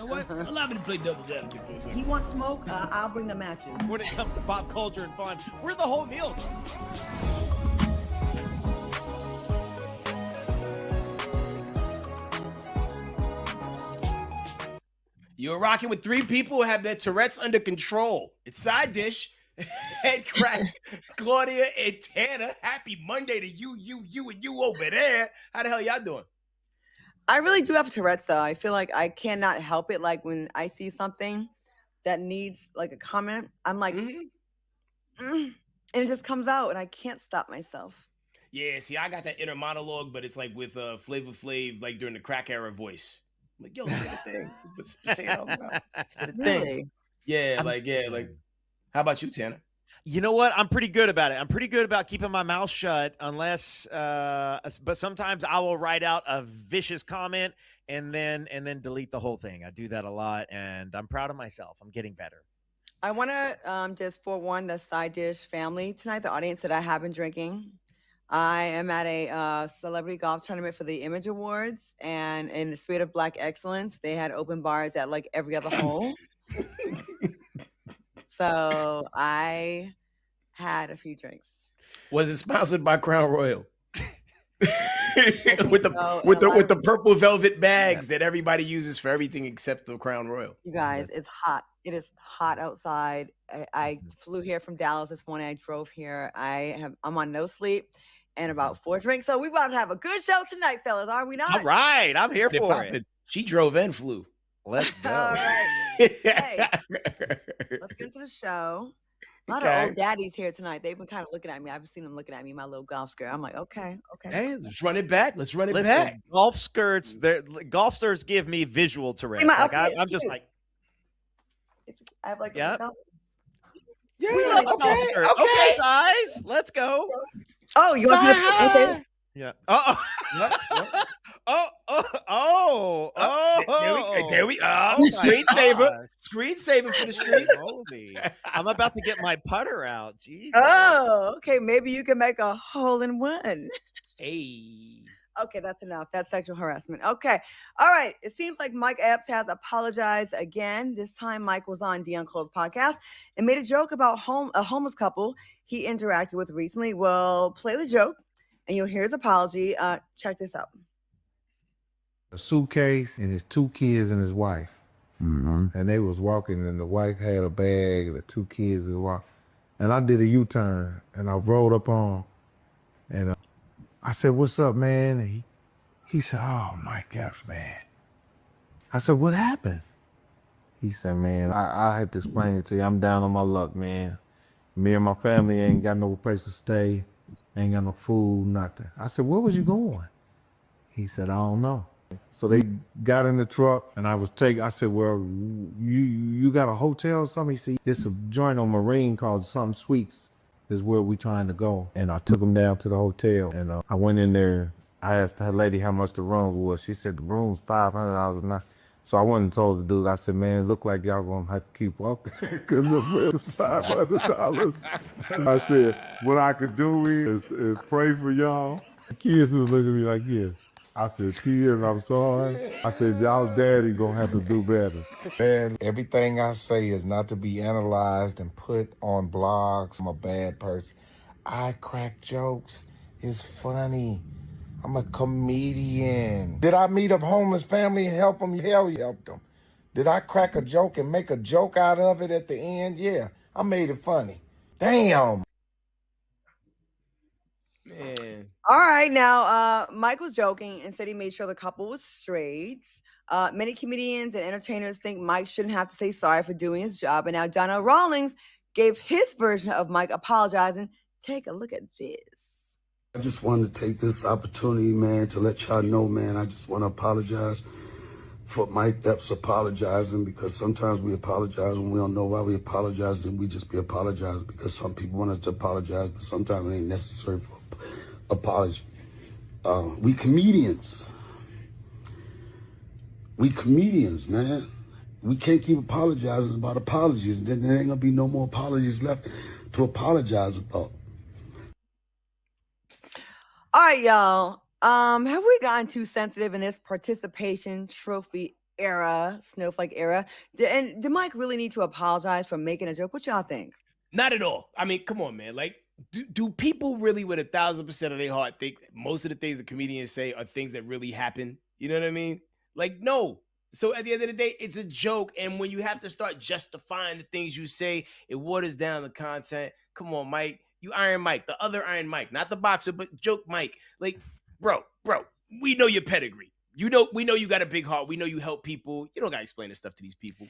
know what? Allow me to play devil's advocate for a second. You want smoke? I'll bring the matches. When it comes to pop culture and fun, we're the whole meal. You're rocking with three people who have their Tourette's under control. It's Side Dish, Headkrack, Claudia, and Tanner. Happy Monday to you, and you over there. How the hell y'all doing? I really do have Tourette's, though. I feel like I cannot help it. Like when I see something that needs like a comment, I'm like, and it just comes out, and I can't stop myself. Yeah, see, I got that inner monologue, but it's like with Flavor Flav, like during the crack era voice. I'm like, yo, say the thing. Say it out loud. Say the thing. Yeah, like. How about you, Tanner? You know what? I'm pretty good about it. I'm pretty good about keeping my mouth shut unless, but sometimes I will write out a vicious comment and then delete the whole thing. I do that a lot, and I'm proud of myself. I'm getting better. I want to just forewarn the Side Dish family tonight, the audience, that I have been drinking. I am at a celebrity golf tournament for the Image Awards, and in the spirit of Black excellence, they had open bars at like every other hole. So I had a few drinks. Was it sponsored by Crown Royal? with the purple velvet bags that everybody uses for everything except the Crown Royal. You guys, it's hot. It is hot outside. I flew here from Dallas this morning. I drove here. I'm on no sleep and about 4 drinks. So we about to have a good show tonight, fellas. Are we not? All right. I'm here for it. She drove and flew. Let's go. All right. Hey, let's get into the show. A lot of old daddies here tonight. They've been kind of looking at me. I've seen them looking at me in my little golf skirt. I'm like, okay. Hey, let's run it back. Listen, golf skirts give me visual Tourette. Like, I'm just like, I have like yep. a golf. Yeah, we love golf skirt. Okay, guys, let's go. Oh, you want to? Okay. Yeah. There we are. Screensaver for the streets. Holy. I'm about to get my putter out. Jeez. Oh, okay. Maybe you can make a hole in one. Hey. Okay, that's enough. That's sexual harassment. Okay. All right. It seems like Mike Epps has apologized again. This time, Mike was on Dion Cole's podcast and made a joke about a homeless couple he interacted with recently. We'll play the joke, and you'll hear his apology. Check this out. A suitcase and his 2 kids and his wife. And they was walking, and the wife had a bag, and the 2 kids was walking. And I did a U-turn, and I rolled up on, and I said, "What's up, man?" And he said, "Oh, my gosh, man." I said, "What happened?" He said, "Man, I had to explain it to you. I'm down on my luck, man. Me and my family ain't got no place to stay, ain't got no food, nothing." I said, "Where was you going?" He said, "I don't know." So they got in the truck, and I said, "Well, you got a hotel or something?" He said, "It's a joint on Marine called Something Sweets. Is where we trying to go." And I took him down to the hotel, and I went in there. I asked the lady how much the rooms was. She said the room's $500 a night. So I went and told the dude, I said, "Man, it look like y'all gonna have to keep up because the rent's $500. I said, "What I could do is pray for y'all." The kids was looking at me like, "Yeah." I said, "Kids, I'm sorry." I said, "Y'all daddy gonna have to do better." Man, everything I say is not to be analyzed and put on blogs. I'm a bad person. I crack jokes. It's funny. I'm a comedian. Did I meet a homeless family and help them? Hell, you helped them. Did I crack a joke and make a joke out of it at the end? Yeah, I made it funny. Damn. Man. All right. Now, Mike was joking and said he made sure the couple was straight. Many comedians and entertainers think Mike shouldn't have to say sorry for doing his job. And now Donna Rawlings gave his version of Mike apologizing. Take a look at this. I just wanted to take this opportunity, man, to let y'all know, man, I just want to apologize for Mike Epps apologizing, because sometimes we apologize and we don't know why we apologize, and we just be apologizing because some people want us to apologize, but sometimes it ain't necessary for apology. We comedians, man. We can't keep apologizing about apologies. Then there ain't gonna be no more apologies left to apologize about. All right, y'all. Have we gotten too sensitive in this participation trophy era, snowflake era. Did Mike really need to apologize for making a joke? What y'all think? Not at all. I mean, come on, man. Like, do people really with 1,000% of their heart think most of the things the comedians say are things that really happen? You know what I mean? Like, no. So at the end of the day, it's a joke. And when you have to start justifying the things you say, it waters down the content. Come on, Mike. You Iron Mike, the other Iron Mike, not the boxer, but joke Mike. Like, bro, we know your pedigree. We know you got a big heart. We know you help people. You don't got to explain this stuff to these people.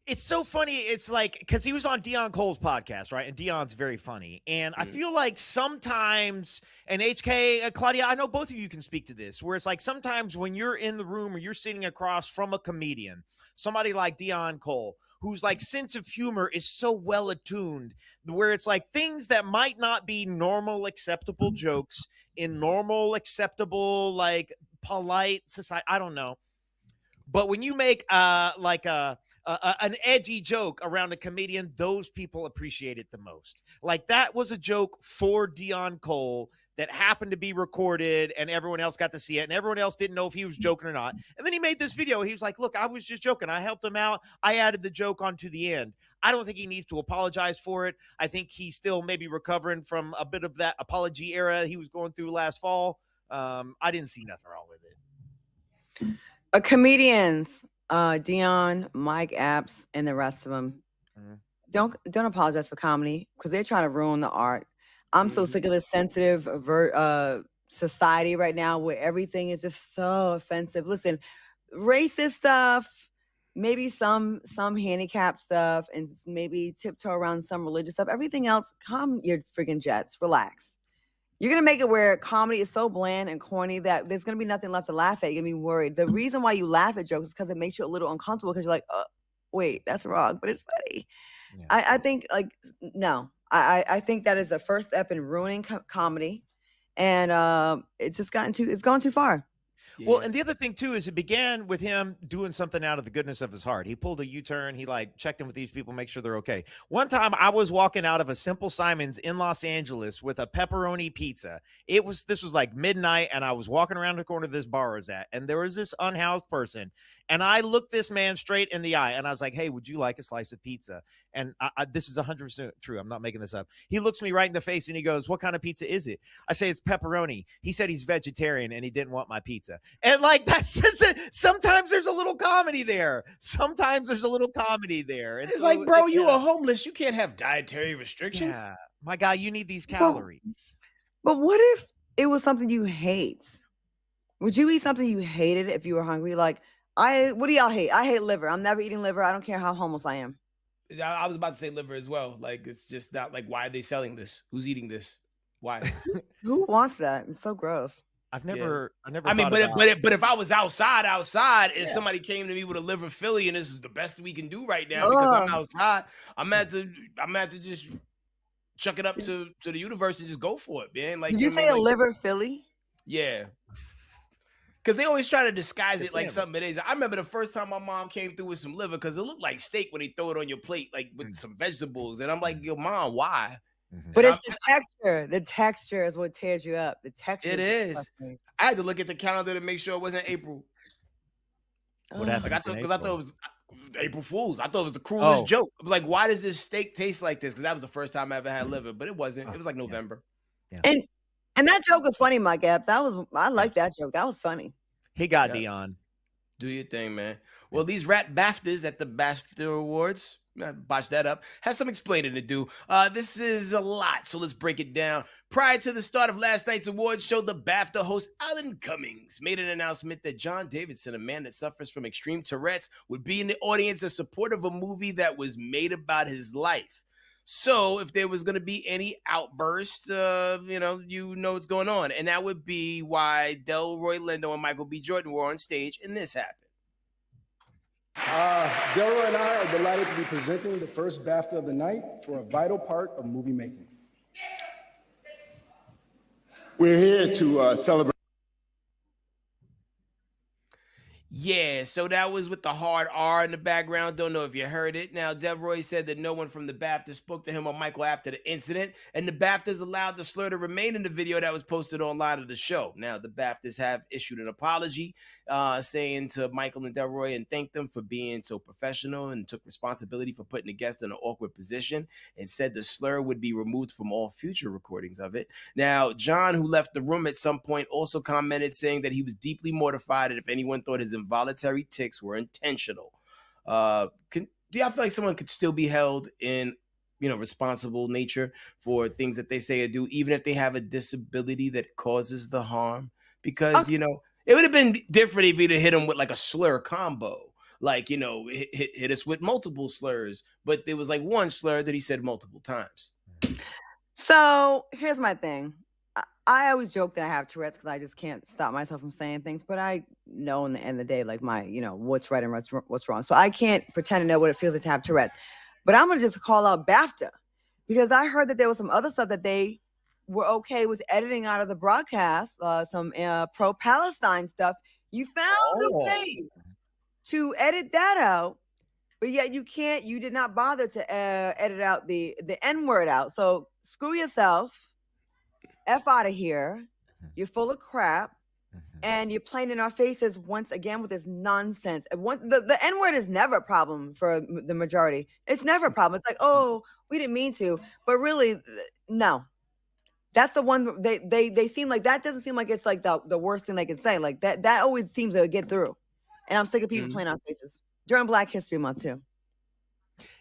It's so funny. It's like, because he was on Dion Cole's podcast, right? And Dion's very funny. And I feel like sometimes, and HK, Claudia, I know both of you can speak to this, where it's like sometimes when you're in the room or you're sitting across from a comedian, somebody like Dion Cole, whose like sense of humor is so well attuned, where it's like things that might not be normal, acceptable jokes in normal, acceptable, like polite society. I don't know. But when you make an edgy joke around a comedian, those people appreciate it the most. Like that was a joke for Dion Cole that happened to be recorded and everyone else got to see it and everyone else didn't know if he was joking or not. And then he made this video. He was like, look, I was just joking. I helped him out. I added the joke onto the end. I don't think he needs to apologize for it. I think he's still maybe recovering from a bit of that apology era he was going through last fall. I didn't see nothing wrong with it. Comedians, Dion, Mike Epps, and the rest of them, don't apologize for comedy because they're trying to ruin the art. I'm so sick of this sensitive society right now where everything is just so offensive. Listen, racist stuff, maybe some handicapped stuff, and maybe tiptoe around some religious stuff. Everything else, calm your freaking jets. Relax. You're going to make it where comedy is so bland and corny that there's going to be nothing left to laugh at. You're going to be worried. The reason why you laugh at jokes is because it makes you a little uncomfortable because you're like, oh, wait, that's wrong, but it's funny. Yeah. I think, like, no. I think that is the first step in ruining comedy. And it's gone too far. Yeah. Well, and the other thing, too, is it began with him doing something out of the goodness of his heart. He pulled a U-turn. He, like, checked in with these people, make sure they're okay. One time, I was walking out of a Simple Simon's in Los Angeles with a pepperoni pizza. This was, like, midnight, and I was walking around the corner this bar was at, and there was this unhoused person, and I looked this man straight in the eye, and I was like, hey, would you like a slice of pizza? And this is 100% true. I'm not making this up. He looks me right in the face, and he goes, what kind of pizza is it? I say, it's pepperoni. He said he's vegetarian, and he didn't want my pizza. And, like, sometimes there's a little comedy there. Sometimes there's a little comedy there. And it's so, like, bro, you are homeless. You can't have dietary restrictions. Yeah. My guy, you need these calories. But what if it was something you hate? Would you eat something you hated if you were hungry? Like, what do y'all hate? I hate liver. I'm never eating liver. I don't care how homeless I am. I was about to say liver as well. Like, it's just not like, why are they selling this? Who's eating this? Why? Who wants that? It's so gross. I mean, but if I was outside, and somebody came to me with a liver Philly, and this is the best we can do right now because I'm outside, I'm at to just chuck it up to the universe and just go for it, man. Like, did you say a liver Philly? Yeah. Because they always try to disguise it like something it is. I remember the first time my mom came through with some liver because it looked like steak when they throw it on your plate, like with some vegetables. And I'm like, yo, Mom, why? But it's the texture. The texture is what tears you up. The texture. It is. I had to look at the calendar to make sure it wasn't April. What happened? Because I thought it was April Fool's. I thought it was the cruelest joke. I was like, why does this steak taste like this? Because that was the first time I ever had liver, but it wasn't. It was like November. Yeah. And that joke was funny, Mike Epps. I like that joke. That was funny. He got Dion. Do your thing, man. Well, these rat BAFTAs at the BAFTA Awards, botched that up, has some explaining to do. This is a lot, so let's break it down. Prior to the start of last night's awards show, the BAFTA host Alan Cummings made an announcement that John Davidson, a man that suffers from extreme Tourette's, would be in the audience in support of a movie that was made about his life. So if there was going to be any outburst, you know what's going on. And that would be why Delroy, Lindo, and Michael B. Jordan were on stage, and this happened. Delroy and I are delighted to be presenting the first BAFTA of the night for a vital part of movie making. We're here to celebrate. Yeah, so that was with the hard R in the background. Don't know if you heard it. Now, Delroy said that no one from the BAFTA spoke to him or Michael after the incident, and the BAFTAs allowed the slur to remain in the video that was posted online of the show. Now, the BAFTAs have issued an apology, saying to Michael and Delroy and thanked them for being so professional and took responsibility for putting the guest in an awkward position, and said the slur would be removed from all future recordings of it. Now, John, who left the room at some point, also commented saying that he was deeply mortified and if anyone thought his involuntary tics were intentional. Do y'all feel like someone could still be held in, responsible nature for things that they say or do, even if they have a disability that causes the harm? Because, it would have been different if you'd have hit him with like a slur combo. Like, hit us with multiple slurs, but there was like one slur that he said multiple times. So here's my thing. I always joke that I have Tourette's because I just can't stop myself from saying things, but I know in the end of the day, like what's right and what's wrong. So I can't pretend to know what it feels like to have Tourette's, but I'm going to just call out BAFTA because I heard that there was some other stuff that they were okay with editing out of the broadcast, some pro-Palestine stuff. You found a way to edit that out, but yet you did not bother to edit out the N-word out. So screw yourself. F out of here. You're full of crap. And you're playing in our faces once again with this nonsense. The N-word is never a problem for the majority. It's never a problem. It's like, oh, we didn't mean to. But really, no. That's the one they seem like that doesn't seem like it's like the worst thing they can say. Like that always seems to get through. And I'm sick of people playing on faces. During Black History Month, too.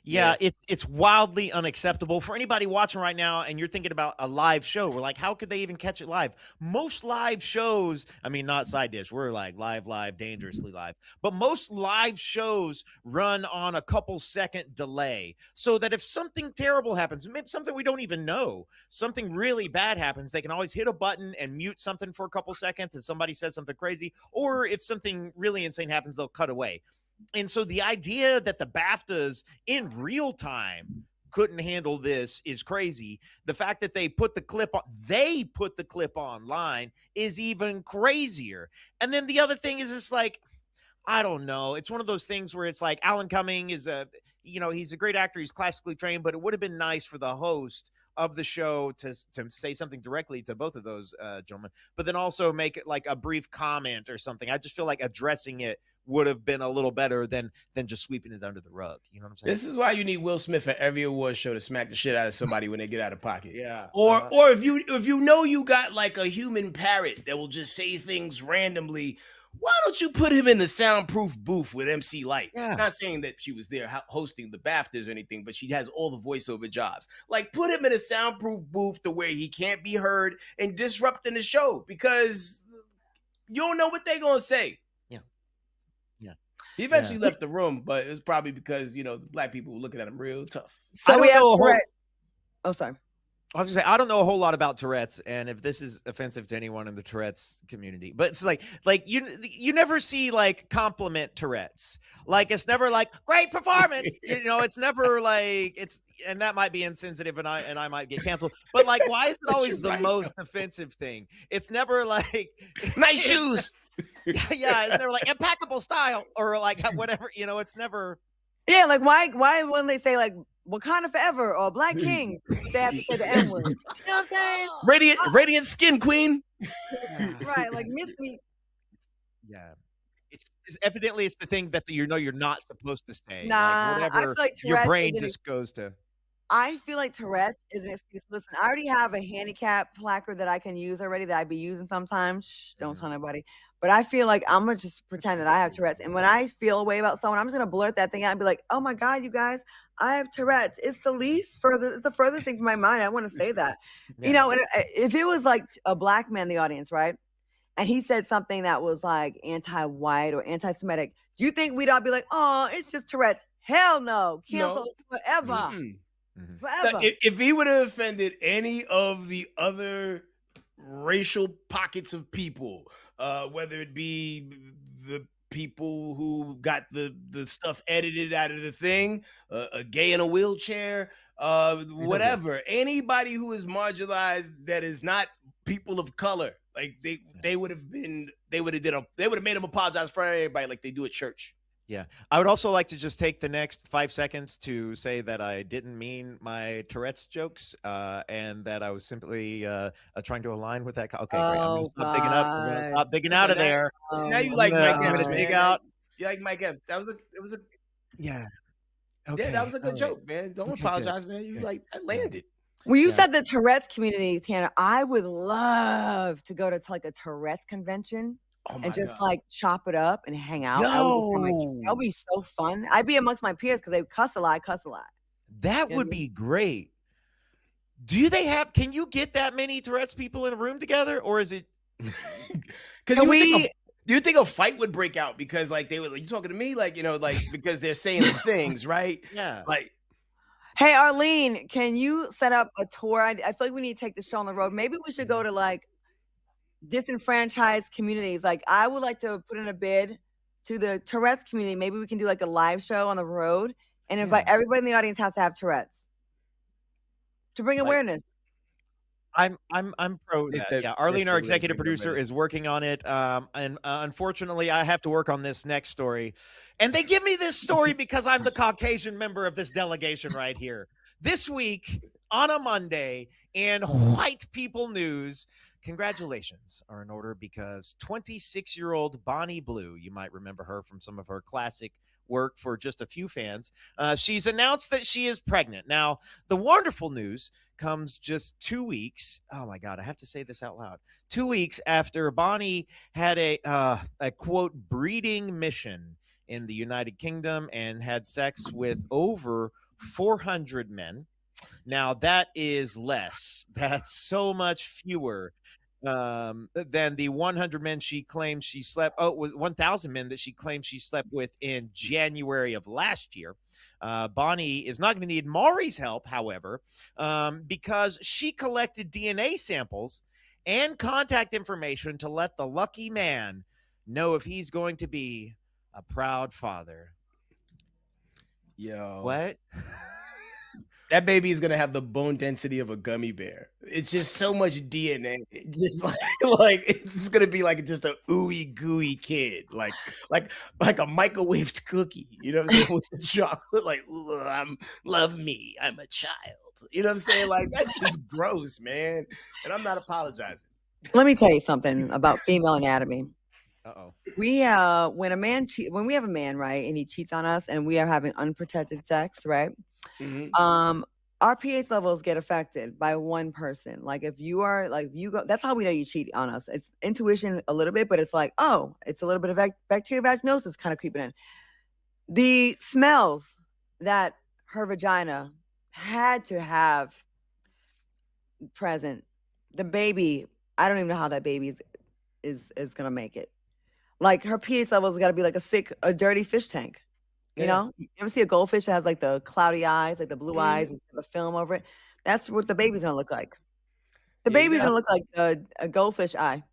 Yeah, it's wildly unacceptable for anybody watching right now. And you're thinking about a live show. We're like, how could they even catch it live? Most live shows, I mean, not Side Dish. We're like live, dangerously live. But most live shows run on a couple second delay so that if something terrible happens, maybe something we don't even know, something really bad happens, they can always hit a button and mute something for a couple seconds if somebody said something crazy. Or if something really insane happens, they'll cut away. And so the idea that the BAFTAs in real time couldn't handle this is crazy. The fact that they put the clip online is even crazier. And then the other thing is it's like, I don't know. It's one of those things where it's like Alan Cumming is he's a great actor. He's classically trained, but it would have been nice for the host of the show to say something directly to both of those gentlemen, but then also make it like a brief comment or something. I just feel like addressing it would have been a little better than just sweeping it under the rug. You know what I'm saying? This is why you need Will Smith at every award show to smack the shit out of somebody when they get out of pocket. Yeah. Or if you know you got like a human parrot that will just say things randomly, why don't you put him in the soundproof booth with MC Light? Yeah. Not saying that she was there hosting the BAFTAs or anything, but she has all the voiceover jobs. Like, put him in a soundproof booth to where he can't be heard and disrupting the show because you don't know what they're going to say. Yeah. He eventually left the room, but it was probably because, the black people were looking at him real tough. So we have Tourette. Oh, sorry. I was gonna say, I don't know a whole lot about Tourette's, and if this is offensive to anyone in the Tourette's community, but it's like you never see like compliment Tourette's. Like it's never like great performance. It's never like and that might be insensitive, and I might get canceled. But like, why is it always the most offensive thing? It's never like nice shoes. Yeah, it's never like impeccable style or like whatever. It's never. Yeah, like why when they say like Wakanda Forever or Black King, they have to say the N-word. You know what I'm saying? Radiant skin queen. Right, like miss me. Yeah. It's evidently it's the thing that you're not supposed to say. Nah, like I feel like your Tourette's brain just goes to. I feel like Tourette's is an excuse. Listen, I already have a handicap placard that I can use already that I'd be using sometimes. Shh, don't tell nobody. But I feel like I'm going to just pretend that I have Tourette's. And when I feel a way about someone, I'm just going to blurt that thing out and be like, oh my God, you guys, I have Tourette's. It's the furthest thing from my mind. I want to say that. Yeah. If it was like a black man in the audience, right? And he said something that was like anti-white or anti-Semitic, do you think we'd all be like, oh, it's just Tourette's? Hell no. Cancel forever. Mm-mm. Forever. If he would have offended any of the other racial pockets of people, whether it be the people who got the stuff edited out of the thing, a gay in a wheelchair, whatever, anybody who is marginalized that is not people of color. Like they would have made him apologize for everybody like they do at church. Yeah. I would also like to just take the next 5 seconds to say that I didn't mean my Tourette's jokes and that I was simply trying to align with that. Okay, great. I'm going to stop digging up. I'm going to stop digging out of there. Now you like Mike Epps, I'm gonna dig man. out. You like Mike Epps. It was a Yeah. yeah, Okay. that was a good joke, man. Don't Okay, apologize, man. You like I landed. When you Yeah. said the Tourette's community, Tanner, I would love to go to like a Tourette's convention Oh my and just God. like chop it up and hang out. Yo. That would be so fun. I'd be amongst my peers because they cuss a lot. That You know would what I be great. Can you get that many Tourette's people in a room together, or is it? Because do you think a fight would break out because like they would like you talking to me like like because they're saying things right? Yeah. Like Hey, Arlene, can you set up a tour? I feel like we need to take the show on the road. Maybe we should go to like disenfranchised communities. Like I would like to put in a bid to the Tourette's community. Maybe we can do like a live show on the road and invite everybody in the audience has to have Tourette's to bring awareness. I'm pro that. Yeah, Arlene, our executive bring producer, awareness. is working on it. And unfortunately, I have to work on this next story. And they give me this story because I'm the Caucasian member of this delegation right here. This week on a Monday in white people news, congratulations are in order because 26-year-old Bonnie Blue, you might remember her from some of her classic work for just a few fans. She's announced that she is pregnant. Now, the wonderful news comes just 2 weeks. Oh my God, I have to say this out loud. 2 weeks after Bonnie had a quote breeding mission in the United Kingdom and had sex with over 400 men. Now that is less. That's so much fewer than the 100 men she claimed she slept. Oh, it was 1,000 men that she claimed she slept with in January of last year. Bonnie is not going to need Maury's help, however, because she collected DNA samples and contact information to let the lucky man know if he's going to be a proud father. Yo. What? That baby is gonna have the bone density of a gummy bear. It's just so much DNA. It's just like it's just gonna be like just a ooey gooey kid, like a microwaved cookie. You know what I'm saying? With the chocolate, like love me, I'm a child. You know what I'm saying? Like that's just gross, man. And I'm not apologizing. Let me tell you something about female anatomy. Uh-oh. We when we have a man, right, and he cheats on us and we are having unprotected sex, right? Mm-hmm. Our pH levels get affected by one person. Like if you are like you go, that's how we know you cheat on us. It's intuition a little bit, but it's like, oh, it's a little bit of bacterial vaginosis kind of creeping in. The smells that her vagina had to have present, the baby, I don't even know how that baby is gonna make it. Like her pH levels got to be like a dirty fish tank. You know, you ever see a goldfish that has like the cloudy eyes, like the blue eyes, and the film over it? That's what the baby's gonna look like. The baby's gonna look like a goldfish eye.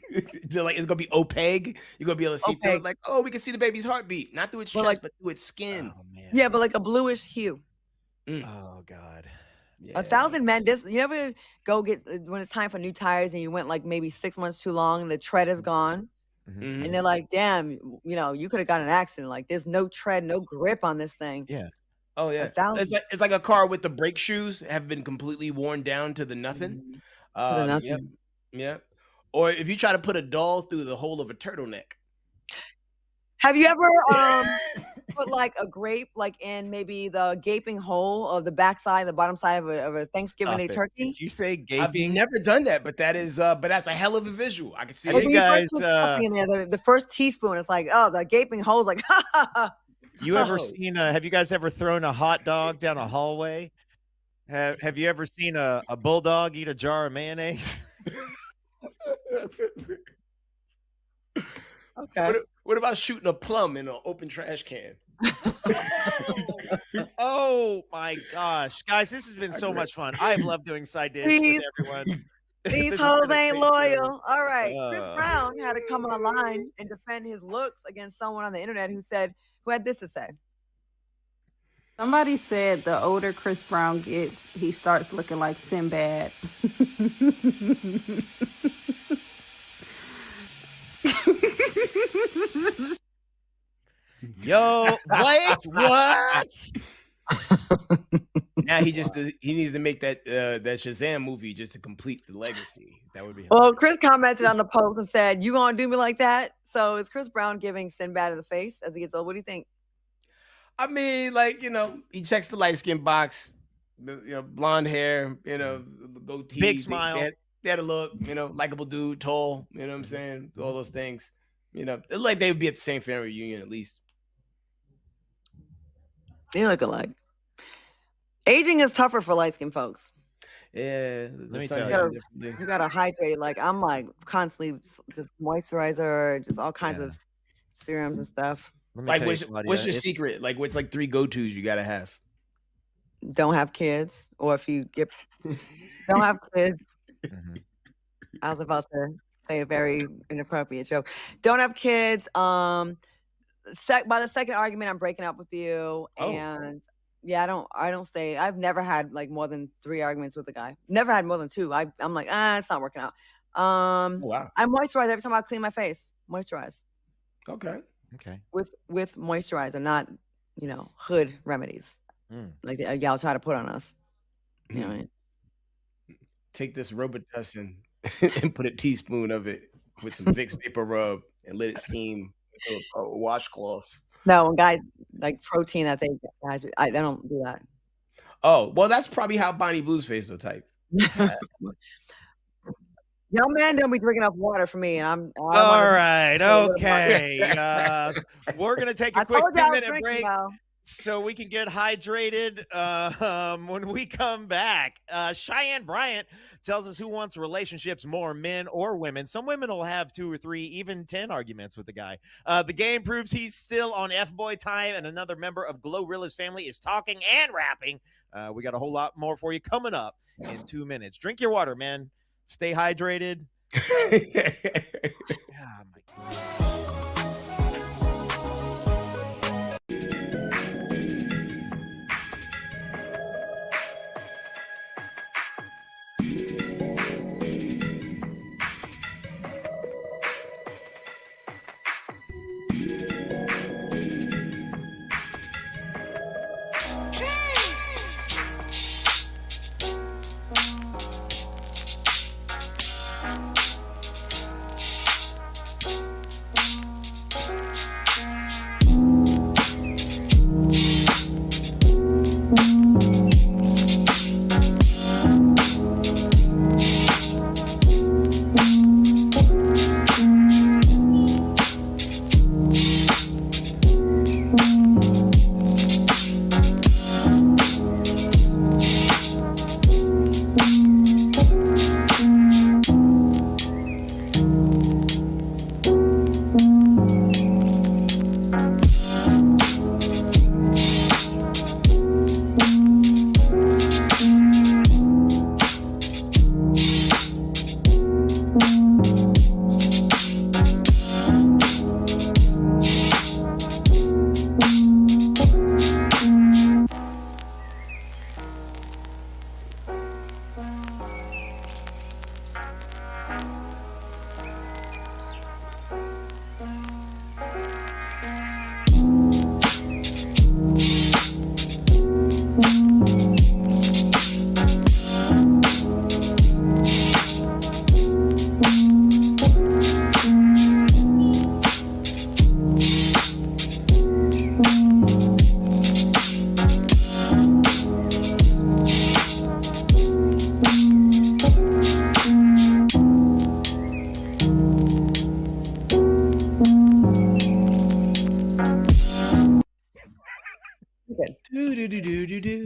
Like it's gonna be opaque. You're gonna be able to see through it. Like, oh, we can see the baby's heartbeat, not through its chest, but through its skin. Oh, man. Yeah, but like a bluish hue. Oh God. Yeah. 1,000 men. You ever go get when it's time for new tires and you went like maybe 6 months too long and the tread is gone? Mm-hmm. And they're like, damn, you could have got an accident. Like there's no tread, no grip on this thing. Yeah. Oh yeah. It's like a car with the brake shoes have been completely worn down to the nothing. To the nothing. Yep. Or if you try to put a doll through the hole of a turtleneck. Have you ever put like a grape like in maybe the gaping hole of the backside, the bottom side of a Thanksgiving Day turkey? Did you say gaping? I've never done that, but that is but that's a hell of a visual. I can see Like it. you guys the first teaspoon, it's like, oh, the gaping hole's like ha ha ha. You ever seen have you guys ever thrown a hot dog down a hallway? Have you ever seen a bulldog eat a jar of mayonnaise? Okay. What about shooting a plum in an open trash can? Oh my gosh, guys, this has been so much fun. I've loved doing side dish with everyone. These hoes ain't loyal. All right. Chris Brown had to come online and defend his looks against someone on the internet who had this to say. Somebody said the older Chris Brown gets, he starts looking like Sinbad. Yo, what? Now he needs to make that Shazam movie just to complete the legacy. That would be Well, Chris commented on the post and said, "You gonna do me like that?" So is Chris Brown giving Sinbad in the face as he gets old? What do you think? I mean, like, he checks the light skin box, blonde hair, goatee, Big smile. They had a look, likable dude, tall, you know what I'm saying? All those things. Like they would be at the same family reunion at least. They look alike. Aging is tougher for light skinned folks. Yeah, let me tell you. You gotta hydrate. Like I'm like constantly just moisturizer, just all kinds of serums and stuff. Like what's your secret? Like what's like 3 go-tos you gotta have? Don't have kids, or if you don't have kids. Mm-hmm. I was about to say a very inappropriate joke. Don't have kids. By the second argument, I'm breaking up with you. Oh. And yeah, I don't stay. I've never had like more than 3 arguments with a guy. Never had more than 2. I'm like, it's not working out. Wow. I moisturize every time I clean my face. Moisturize. Okay. With moisturizer, not hood remedies like y'all try to put on us. You know what I mean? Take this Robitussin and put a teaspoon of it with some Vicks Vapor Rub and let it steam with a washcloth. No, when guys like protein, I think guys, I don't do that. Oh, well, that's probably how Bonnie Blue's face will type. Young man don't be drinking enough water for me, and I'm all right. Okay, we're gonna take a quick 2-minute break so we can get hydrated. When we come back, Cheyenne Bryant tells us who wants relationships more, men or women. Some women will have 2 or 3, even 10 arguments with the guy. The game proves he's still on F-boy time, and another member of Glorilla's family is talking and rapping. We got a whole lot more for you coming up in 2 minutes. Drink your water, man. Stay hydrated. Oh, my God.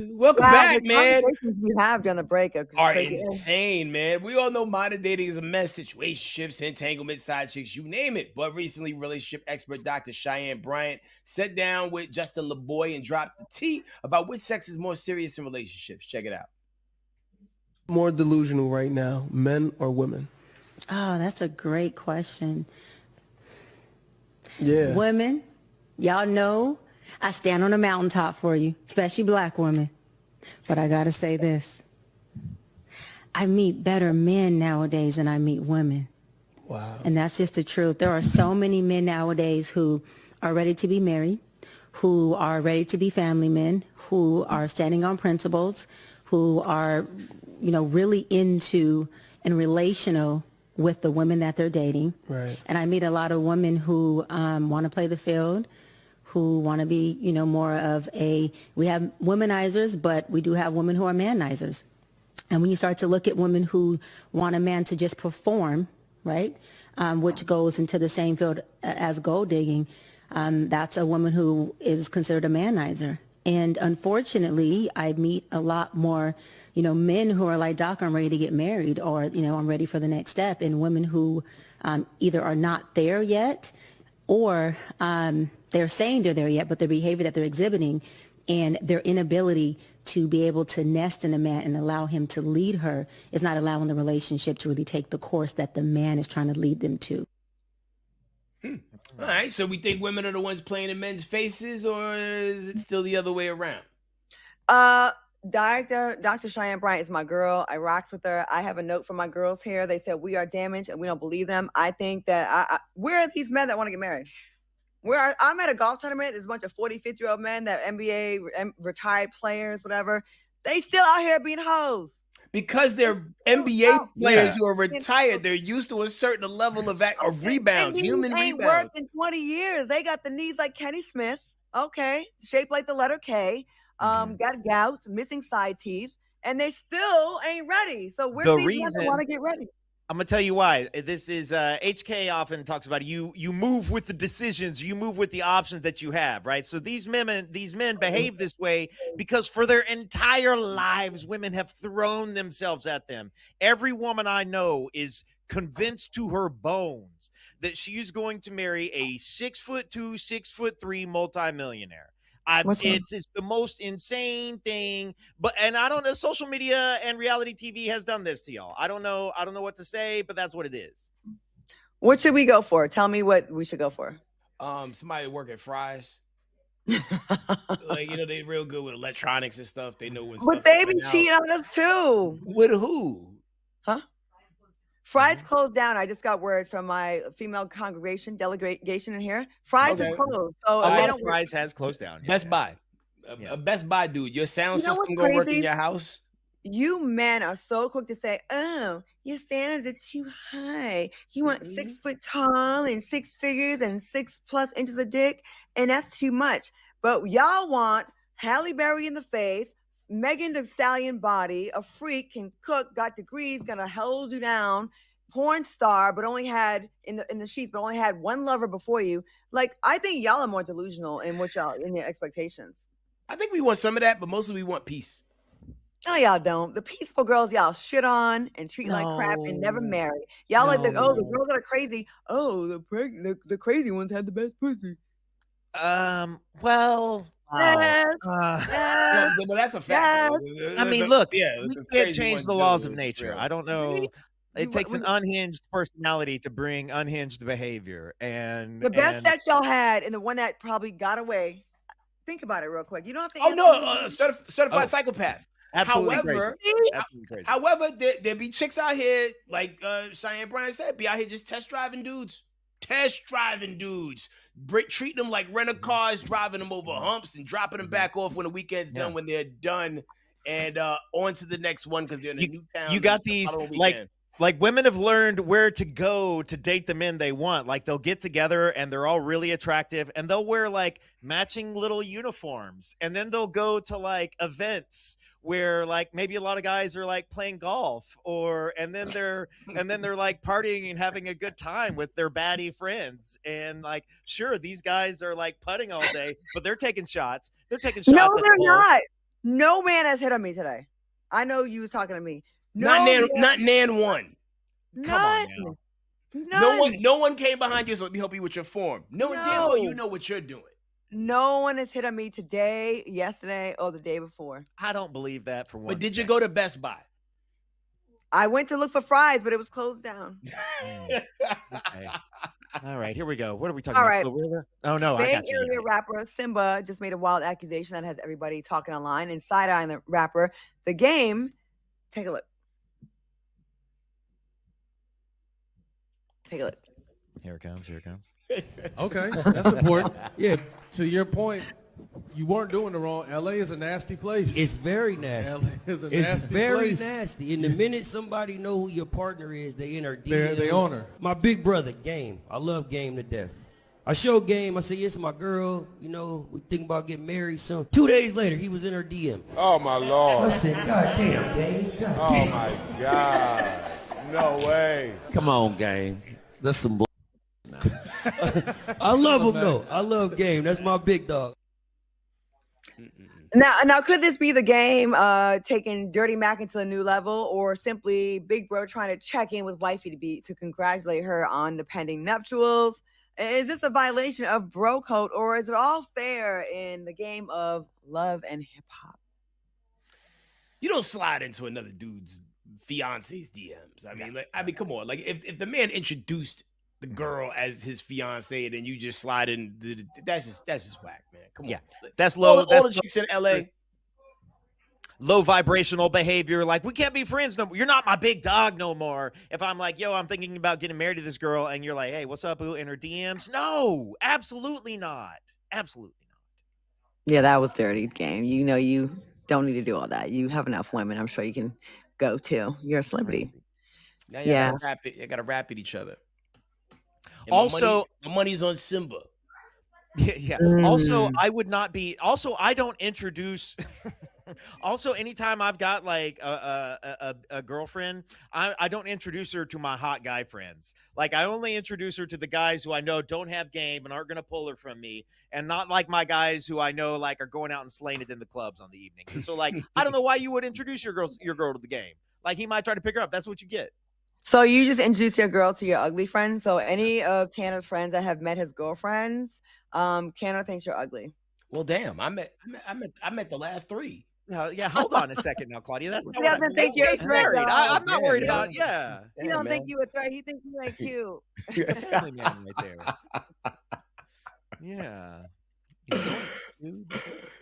Welcome back, man. We have during the break are insane, man. We all know modern dating is a mess. Situationships, entanglement, side chicks, you name it. But recently, relationship expert Dr. Cheyenne Bryant sat down with Justin LeBoy and dropped the tea about which sex is more serious in relationships. Check it out. More delusional right now, men or women? Oh, that's a great question. Yeah. Women, y'all know I stand on a mountaintop for you, especially black women. But I gotta say this. I meet better men nowadays than I meet women. Wow. And that's just the truth. There are so many men nowadays who are ready to be married, who are ready to be family men, who are standing on principles, who are, really into and relational with the women that they're dating. Right. And I meet a lot of women who want to play the field, who want to be, more of we have womanizers, but we do have women who are manizers. And when you start to look at women who want a man to just perform, right, which goes into the same field as gold digging, that's a woman who is considered a manizer. And unfortunately, I meet a lot more, men who are like, Doc, I'm ready to get married, or, I'm ready for the next step, and women who either are not there yet, or they're saying they're there yet, but the behavior that they're exhibiting and their inability to be able to nest in a man and allow him to lead her is not allowing the relationship to really take the course that the man is trying to lead them to. All right, so we think women are the ones playing in men's faces, or is it still the other way around? Dr. Cheyenne Bryant is my girl. I rocks with her. I have a note from my girls here. They said we are damaged and we don't believe them. I think that where are these men that want to get married? I'm at a golf tournament. There's a bunch of 40, 50-year-old men that NBA retired players, whatever. They still out here being hoes. Because they're NBA players who are retired, they're used to a certain level of rebounds, human ain't rebounds. Worked in 20 years. They got the knees like Kenny Smith. Okay, shaped like the letter K. Got gouts, missing side teeth, and they still ain't ready. So where's these men that want to get ready? I'm gonna tell you why. This is HK often talks about you move with the decisions, you move with the options that you have, right? So these men behave this way because for their entire lives, women have thrown themselves at them. Every woman I know is convinced to her bones that she's going to marry a 6'2", 6'3" multimillionaire. It's the most insane thing, and I don't know. Social media and reality TV has done this to y'all. I don't know what to say, but that's what it is. What should we go for? Tell me what we should go for. Somebody work at Fry's. Like, they real good with electronics and stuff. They know when. But they be cheating on us too. With who? Huh? Fry's closed down. I just got word from my female congregation delegation in here. Fry's is closed. So Fry's has closed down. Yeah. Best Buy. A Best Buy dude. Your sound system gonna work in your house? You men are so quick to say, oh, your standards are too high. You want 6 foot tall and 6 figures and 6+ inches of dick, and that's too much. But y'all want Halle Berry in the face, Megan Thee Stallion body, a freak, can cook, got degrees, gonna hold you down, porn star, but only had in the sheets, but only had one lover before you. Like, I think y'all are more delusional in your expectations. I think we want some of that, but mostly we want peace. No, y'all don't. The peaceful girls y'all shit on and treat like crap and never marry. Y'all like the girls that are crazy. Oh, the crazy ones had the best pussy. Well. Yes. But that's a fact. Yes. I mean, look, we can't change the laws of nature. I don't know. It takes an unhinged personality to bring unhinged behavior. And the best sex y'all had, and the one that probably got away. Think about it real quick. You don't have to. Oh no, certified psychopath. Absolutely However, there be chicks out here like Cheyenne Bryant said, be out here just test driving dudes. Treat them like rental cars, driving them over humps and dropping them back off when the weekend's done, when they're done, and on to the next one because they're in a new town. You got these like women have learned where to go to date the men they want. Like they'll get together and they're all really attractive and they'll wear like matching little uniforms, and then they'll go to like events where like maybe a lot of guys are like playing golf and then they're like partying and having a good time with their baddie friends. And like, sure, these guys are like putting all day, but they're taking shots. No, they're not. No man has hit on me today. I know you was talking to me. Not Nan one. None. No one came behind you, so let me help you with your form. No one damn well you know what you're doing. No one has hit on me today, yesterday, or the day before. I don't believe that for one. But did you go to Best Buy? I went to look for Fry's, but it was closed down. Okay. All right, here we go. What are we talking All about? right. Glorilla? Oh no, I Bay got you. Area rapper Simba just made a wild accusation that has everybody talking online and side-eyeing the rapper. The Game. Take a look. Take a look. Here it comes. Here it comes. Okay, that's important. Yeah, to your point, you weren't doing it wrong. LA is a nasty place. It's very nasty. LA is a It's nasty very place. nasty. And the minute somebody know who your partner is, they enter DM. They on her. My big brother, Game. I love Game to death. I showed Game. I said, yes, my girl. You know, we thinking about getting married soon. 2 days later, he was in her DM. Oh my Lord. I said, God damn, Game. God Oh damn. my God. No way. Come on, Game. That's some bull. I love him though. I love Game. That's my big dog. Now, could this be The Game taking Dirty Mac into a new level, or simply Big Bro trying to check in with wifey to congratulate her on the pending nuptials? Is this a violation of bro code, or is it all fair in the game of love and hip hop? You don't slide into another dude's fiance's DMs. I mean, come on. Like, if the man introduced the girl as his fiance, and then you just slide in, that's just whack, man. Come on. Yeah, that's low. All the chicks in LA. Low vibrational behavior. Like, we can't be friends no more. You're not my big dog no more. If I'm like, yo, I'm thinking about getting married to this girl, and you're like, hey, what's up, boo? In her DMs? No, absolutely not. Absolutely not. Yeah, that was dirty, Game. You know, you don't need to do all that. You have enough women. I'm sure you can go to. You're a celebrity. Now Yeah. you gotta rap at each other. And Also, my money's on Simba. Yeah. Also, I would not be. Also, I don't introduce. Also, anytime I've got like a girlfriend, I don't introduce her to my hot guy friends. Like, I only introduce her to the guys who I know don't have game and aren't going to pull her from me, and not like my guys who I know like are going out and slaying it in the clubs on the evenings. And so, like, I don't know why you would introduce your girl to the Game. Like, he might try to pick her up. That's what you get. So you just introduce your girl to your ugly friends. So any of Tanner's friends that have met his girlfriends, Tanner thinks you're ugly. Well, damn, I met the last three. No, yeah, hold on a second now, Claudia. That's not He doesn't think you're a threat, married. though. I'm not worried man. about. Yeah, He don't think you a threat. He thinks you ain't cute. it's a family man right there. Yeah.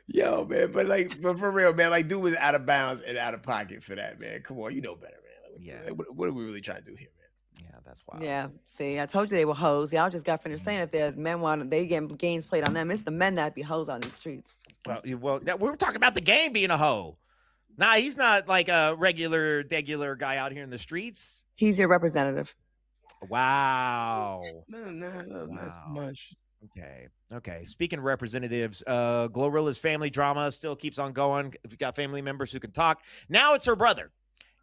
Yo, man, but for real, man, like, dude was out of bounds and out of pocket for that, man. Come on, you know better, man. Like, what are we really trying to do here, man? Yeah, that's wild. Yeah. See, I told you they were hoes. Y'all just got finished saying if there's men want they getting games played on them. It's the men that be hoes on these streets. Well, we were talking about the Game being a hoe. Nah, he's not like a regular guy out here in the streets. He's your representative. Wow. No, not so much. Okay. Speaking of representatives, Glorilla's family drama still keeps on going. If you've got family members who can talk, now it's her brother.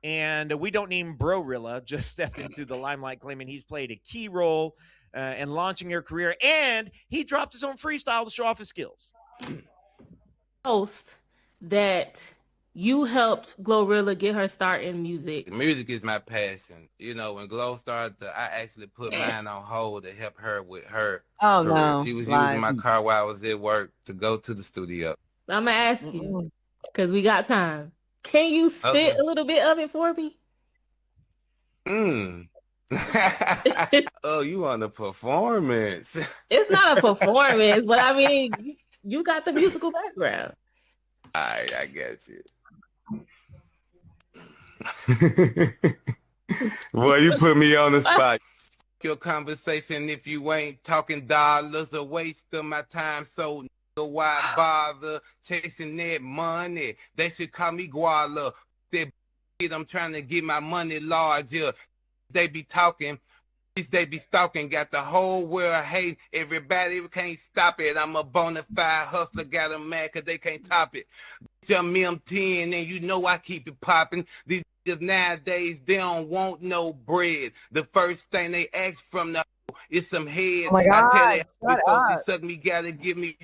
And we don't name Brorilla, just stepped into the limelight claiming he's played a key role in launching her career. And he dropped his own freestyle to show off his skills. Post that you helped Glorilla get her start in music. Music is my passion. You know, when Glow started, I actually put mine on hold to help her with her Oh, career. no. She was Lies. using my car while I was at work to go to the studio. I'm going to ask you, because we got time. Can you spit a little bit of it for me? Oh, you want a performance? It's not a performance, but I mean, you got the musical background. All right, I get you. Boy, you put me on the spot. Your conversation if you ain't talking dollars, a waste of my time, so why bother chasing that money? They should call me Guala. That I'm trying to get my money larger. They be talking, they be stalking, got the whole world hate. Everybody can't stop it. I'm a bona fide hustler, got them mad cause they can't top it. I'm M10 and you know I keep it popping. These nowadays, they don't want no bread. The first thing they ask from the is some head. Oh my God, I shut tell you, up. suck me, gotta give me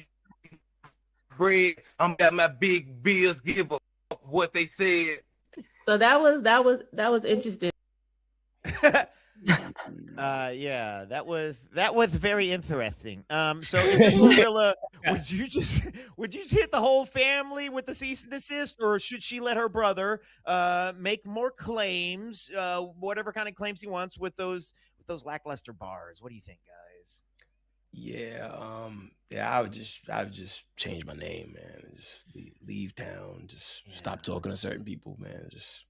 bread. I'm got my big bills, give a fuck what they said. So that was interesting. Yeah, that was very interesting. So if Glorilla, would you just hit the whole family with the cease and desist, or should she let her brother make more claims, whatever kind of claims he wants with those lackluster bars? What do you think, guys? Yeah, I would just change my name, man. And just leave town. Just stop talking to certain people, man. Just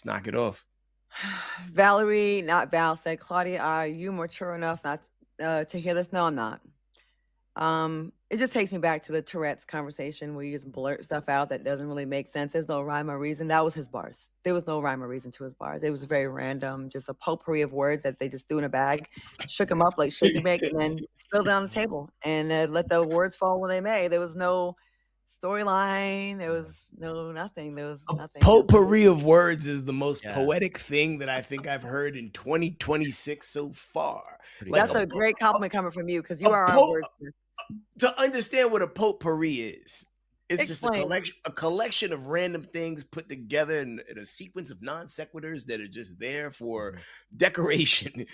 knock it off. Valerie, not Val, said, Claudia, are you mature enough not to hear this? No, I'm not. It just takes me back to the Tourette's conversation where you just blurt stuff out that doesn't really make sense. There's no rhyme or reason. That was his bars. There was no rhyme or reason to his bars. It was very random, just a potpourri of words that they just threw in a bag, shook them up like shaky bake, and then spilled it on the table and let the words fall where they may. There was no storyline. There was nothing. There was nothing. Potpourri of words is the most poetic thing that I think I've heard in 2026 so far. That's a great compliment coming from you because you are our wordsmith. To understand what a potpourri is, it's Explain. just a collection of random things put together in a sequence of non sequiturs that are just there for decoration.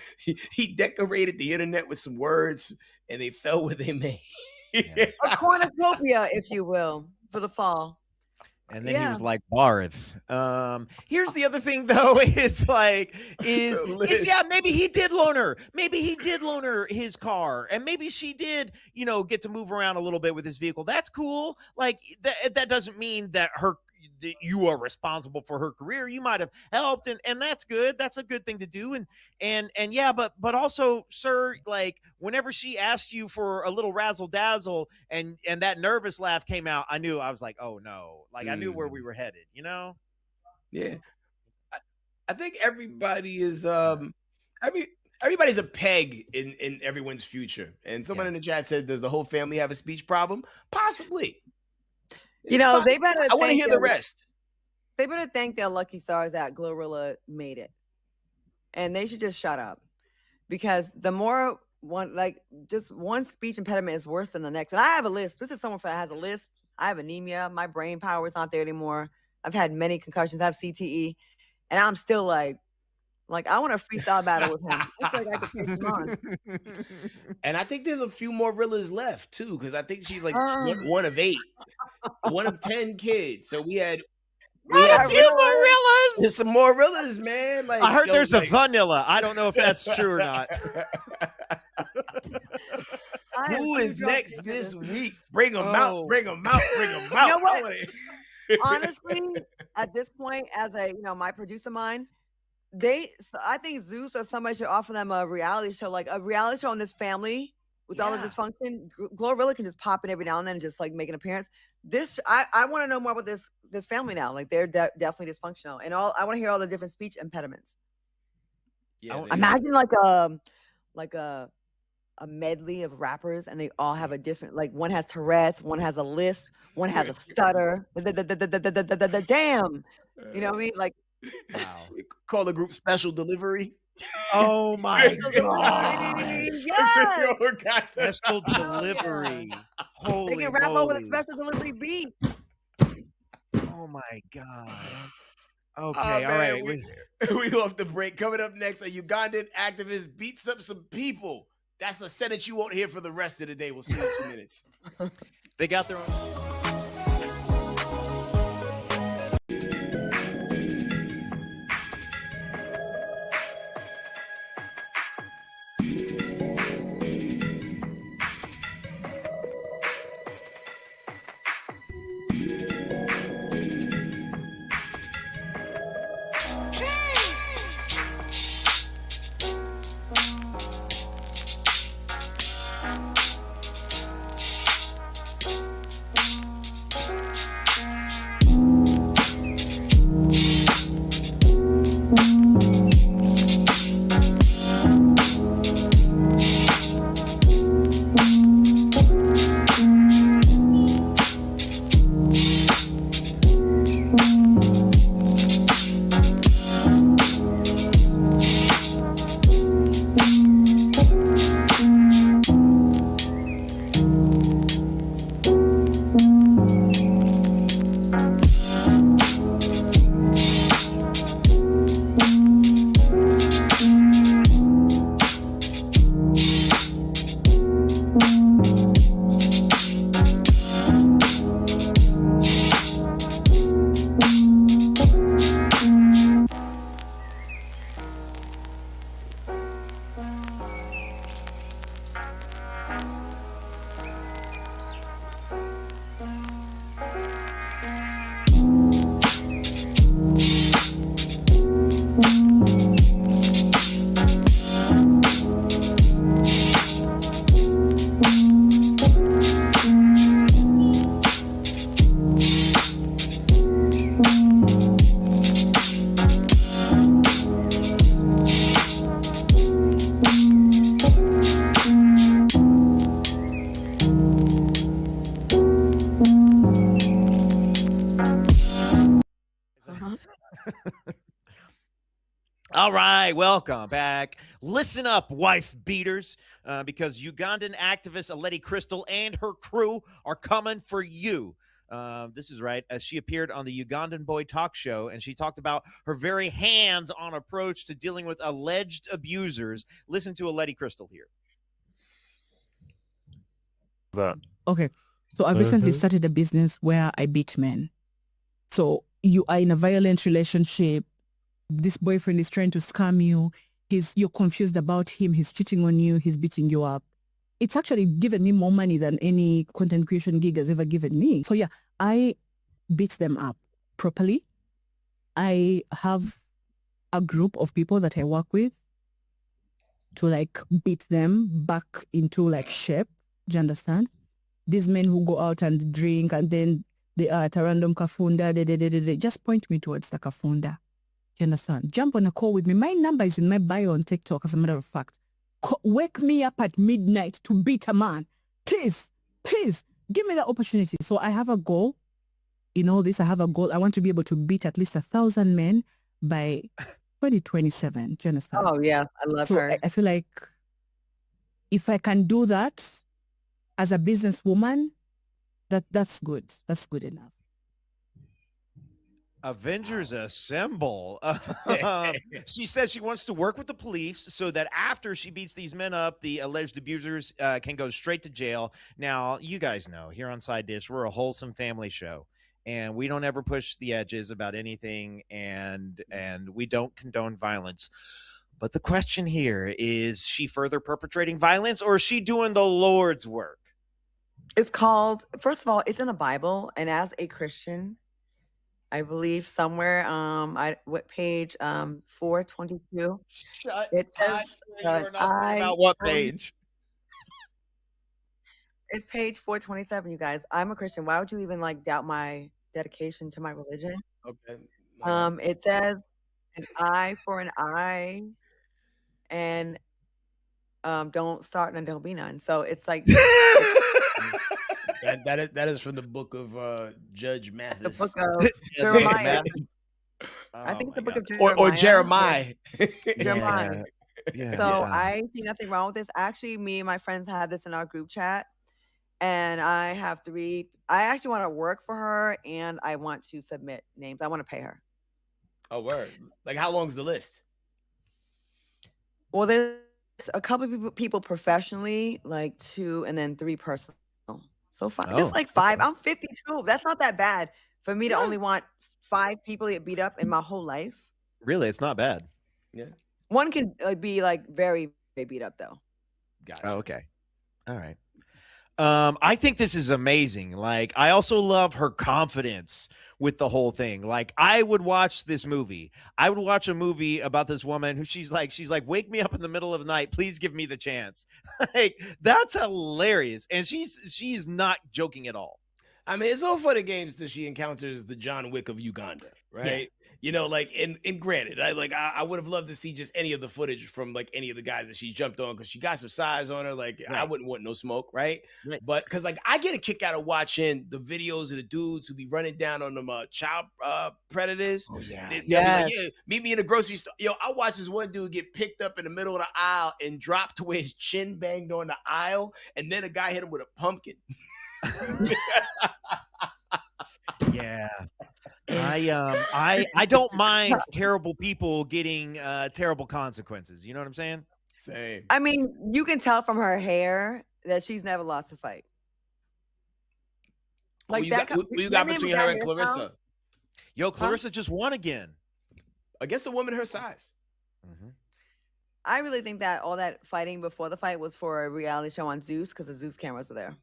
He decorated the internet with some words, and they fell where they may. A cornucopia, if you will, for the fall. And then he was like, Barth. Here's the other thing, though, maybe he did loan her. Maybe he did loan her his car. And maybe she did, get to move around a little bit with his vehicle. That's cool. Like, that doesn't mean that you are responsible for her career. You might have helped, and that's good. That's a good thing to do. And yeah, but also, sir, like, whenever she asked you for a little razzle dazzle and that nervous laugh came out, I was like, oh no, like I knew where we were headed, Yeah, I think everybody is everybody's a peg in everyone's future. And someone in the chat said, does the whole family have a speech problem? Possibly. They better. I want to hear the rest. They better thank their lucky stars that Glorilla made it, and they should just shut up, because the more one speech impediment is worse than the next. And I have a list. This is someone that has a list. I have anemia. My brain power is not there anymore. I've had many concussions. I have CTE, and I'm still like I want a freestyle battle with him. I feel like I could take him on. And I think there's a few more Rillas left too, because I think she's like one of 8, one of 10 kids. So we had a few more Rillas. There's some more Rillas, man. Like, I heard there's a vanilla. I don't know if that's true or not. Who is next this week? Bring them out. Bring them out. Bring them out. You know what? Honestly, at this point, as my producer mind, I think Zeus or somebody should offer them a reality show, like a reality show on this family with all the dysfunction. Glorilla can just pop in every now and then and just like make an appearance. I want to know more about this family now. Like they're definitely dysfunctional, and I want to hear all the different speech impediments. Yeah, imagine like a medley of rappers, and they all have a different, like one has Tourette's, one has a lisp, one has a stutter. Damn, you know what I mean? Like, wow. Call the group Special Delivery. Oh my God. Yes. Special Delivery. Holy they can rap moly. over the Special Delivery beat. Oh my God. Okay, all right. We go off the break. Coming up next, a Ugandan activist beats up some people. That's the sentence you won't hear for the rest of the day. We'll see you in 2 minutes. They got their own. All right, welcome back. Listen up, wife beaters, because Ugandan activist Aleti Crystal and her crew are coming for you. This is right, as she appeared on the Ugandan Boy talk show, and she talked about her very hands-on approach to dealing with alleged abusers. Listen to Aleti Crystal here. Okay, so I've recently started a business where I beat men. So you are in a violent relationship. This boyfriend is trying to scam you. You're confused about him. He's cheating on you. He's beating you up. It's actually given me more money than any content creation gig has ever given me. So yeah, I beat them up properly. I have a group of people that I work with to like beat them back into like shape. Do you understand? These men who go out and drink and then they are at a random kafunda, they just point me towards the kafunda. You understand? Jump on a call with me. My number is in my bio on TikTok, as a matter of fact. Wake me up at midnight to beat a man. Please, give me that opportunity. So I have a goal. In all this, I have a goal. I want to be able to beat at least 1,000 men by 2027. Do you understand? Oh, yeah. I love her. I feel like if I can do that as a businesswoman, that's good. That's good enough. Avengers Assemble. She says she wants to work with the police so that after she beats these men up, the alleged abusers can go straight to jail. Now, you guys know, here on Side Dish, we're a wholesome family show, and we don't ever push the edges about anything, and we don't condone violence. But the question here is she further perpetrating violence, or is she doing the Lord's work? It's called, first of all, it's in the Bible, and as a Christian, I believe somewhere, what page, 422. It says, you're not about what page? It's page 427, you guys. I'm a Christian. Why would you even like doubt my dedication to my religion? Okay. It says an eye for an eye, and don't start none, don't be none. So it's like that is from the book of Judge Mathis. the book of Jeremiah. I think it's the book of Jeremiah. Or Jeremiah. Jeremiah. Yeah. So I see nothing wrong with this. Actually, me and my friends had this in our group chat, and I have 3. I actually want to work for her, and I want to submit names. I want to pay her. Oh, word. Like, how long's the list? Well, there's a couple of people professionally, like 2, and then 3 personal. So 5. Oh, Just like 5. I'm 52. That's not that bad for me to only want 5 people to get beat up in my whole life. Really, it's not bad. Yeah. One can be like very, very beat up though. Gotcha. Oh, okay. All right. I think this is amazing. Like, I also love her confidence with the whole thing. Like, I would watch this movie. I would watch a movie about this woman who she's like, wake me up in the middle of the night. Please give me the chance. Like, that's hilarious. And she's not joking at all. I mean, it's all for the games till she encounters the John Wick of Uganda, right? Yeah. You know, like, and granted, I would have loved to see just any of the footage from like any of the guys that she jumped on, because she got some size on her. Like, right. I wouldn't want no smoke, right? But because like I get a kick out of watching the videos of the dudes who be running down on them child predators. Oh yeah, They'll be like, yeah, meet me in the grocery store. Yo, I watched this one dude get picked up in the middle of the aisle and dropped to where his chin banged on the aisle, and then a guy hit him with a pumpkin. Yeah. I don't mind terrible people getting terrible consequences. You know what I'm saying? Same. I mean, you can tell from her hair that she's never lost a fight. Like you got between her and Clarissa? Yo, Clarissa just won again against a woman her size. Mm-hmm. I really think that all that fighting before the fight was for a reality show on Zeus, because the Zeus cameras were there.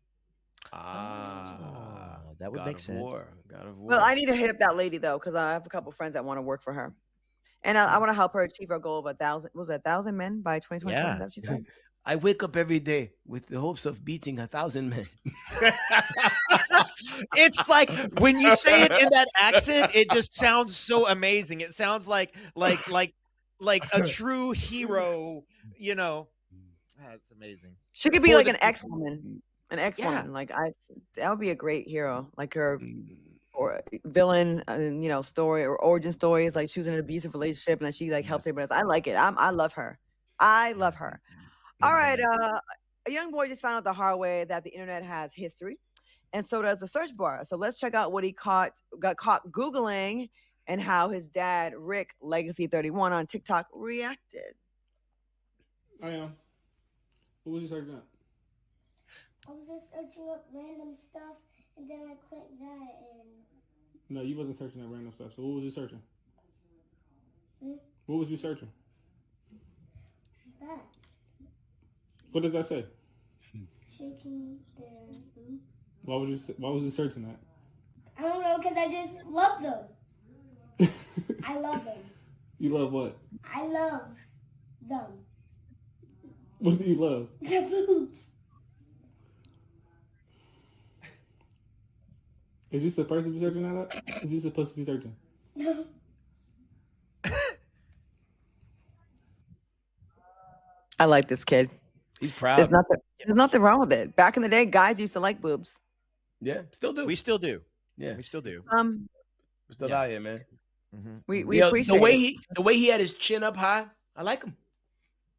That would make sense. God of War. Well, I need to hit up that lady though, because I have a couple friends that want to work for her, and I want to help her achieve her goal of 1,000. Was it 1,000 men by 2027? Yeah. Is that what she said? I wake up every day with the hopes of beating 1,000 men. It's like when you say it in that accent, it just sounds so amazing. It sounds like a true hero. You know, that's amazing. She could be like an ex-woman. An ex-woman, like that would be a great hero, like her or villain, story or origin stories. Like she was in an abusive relationship and then she like helps everybody else. I like it. I love her. I love her. All right. A young boy just found out the hard way that the internet has history, and so does the search bar. So let's check out what he got caught Googling and how his dad, Rick Legacy 31 on TikTok reacted. I am. What was you searching up? I was just searching up random stuff, and then I clicked that, and... No, you wasn't searching up random stuff. So what was you searching? Hmm? What was you searching? That. What does that say? Shaking their boobs. Why was you searching that? I don't know, because I just love them. I love them. You love what? I love them. What do you love? The boobs. Is you supposed to be searching that up? Is you supposed to be searching? No. I like this kid. He's proud. There's nothing wrong with it. Back in the day, guys used to like boobs. Yeah, still do. We still do. Yeah, we still do. We're still out here, man. Mm-hmm. We appreciate the way he had his chin up high. I like him.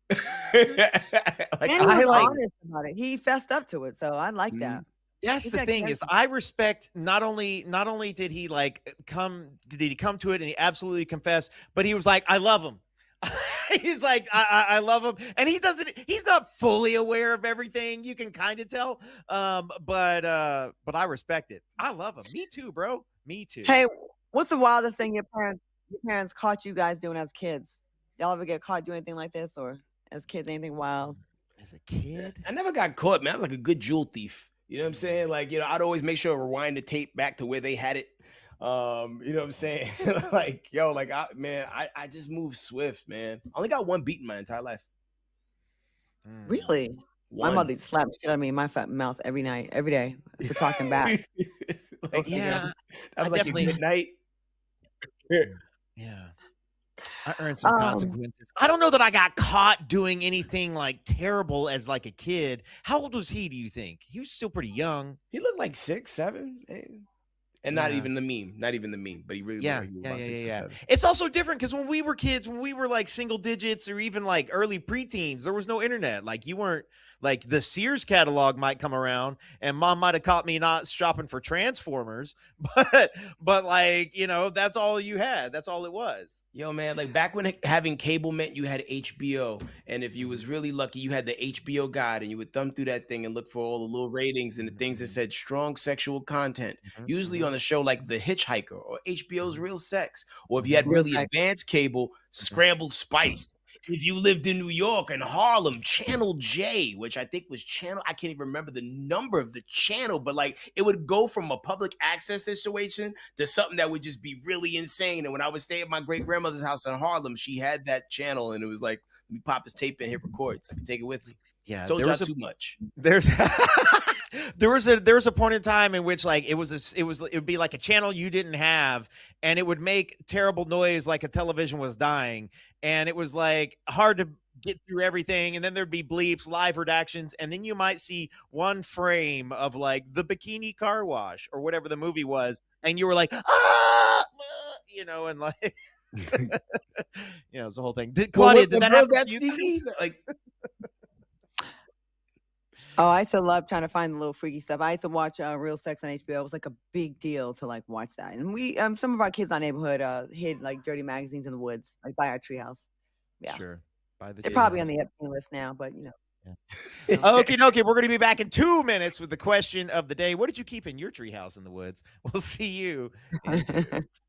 And he was honest about it. He fessed up to it, so I like that. That's He's the got thing character. is I respect not only did he come to it and he absolutely confessed, but he was like, I love him. He's like, I love him. And he's not fully aware of everything. You can kind of tell. But I respect it. I love him. Me too, bro. Me too. Hey, what's the wildest thing your parents caught you guys doing as kids? Y'all ever get caught doing anything like this, or as kids, anything wild? As a kid? I never got caught, man. I was like a good jewel thief. You know what I'm saying? Like, I'd always make sure to rewind the tape back to where they had it. You know what I'm saying? I just move swift, man. I only got one beat in my entire life. Really? One. My mother slapped shit out of me in my fat mouth every day for talking back. Yeah. That was like a midnight. Yeah. I earned some consequences. I don't know that I got caught doing anything like terrible as like a kid. How old was he, do you think? He was still pretty young. He looked like 6, 7. And not even the meme. But he really looked like he was about 6 or 7. It's also different because when we were kids, when we were like single digits or even like early preteens, there was no internet. Like you weren't like the Sears catalog might come around and mom might have caught me not shopping for Transformers, but like, that's all you had. That's all it was. Yo, man, like back when having cable meant you had HBO, and if you was really lucky, you had the HBO guide, and you would thumb through that thing and look for all the little ratings and the things that said strong sexual content, usually on a show like The Hitchhiker or HBO's Real Sex, or if you had really advanced cable, Scrambled Spice. If you lived in New York and Harlem, Channel J, which I think was I can't even remember the number of the channel, but like it would go from a public access situation to something that would just be really insane. And when I would stay at my great grandmother's house in Harlem, she had that channel, and it was like, let me pop his tape in, hit record, so I can take it with me. Yeah, told y'all too much. There was a point in time in which like it would be like a channel you didn't have, and it would make terrible noise like a television was dying, and it was like hard to get through everything, and then there'd be bleeps, live redactions, and then you might see one frame of like the bikini car wash or whatever the movie was, and you were like, and like it's the whole thing. Claudia, did that happen to you? Like, oh, I used to love trying to find the little freaky stuff. I used to watch Real Sex on HBO. It was like a big deal to like watch that. And we, some of our kids in our neighborhood hid like dirty magazines in the woods, like by our treehouse. Yeah, sure. They're probably on the Epstein list now, but Okay, we're going to be back in 2 minutes with the question of the day. What did you keep in your treehouse in the woods? We'll see you in 2 minutes.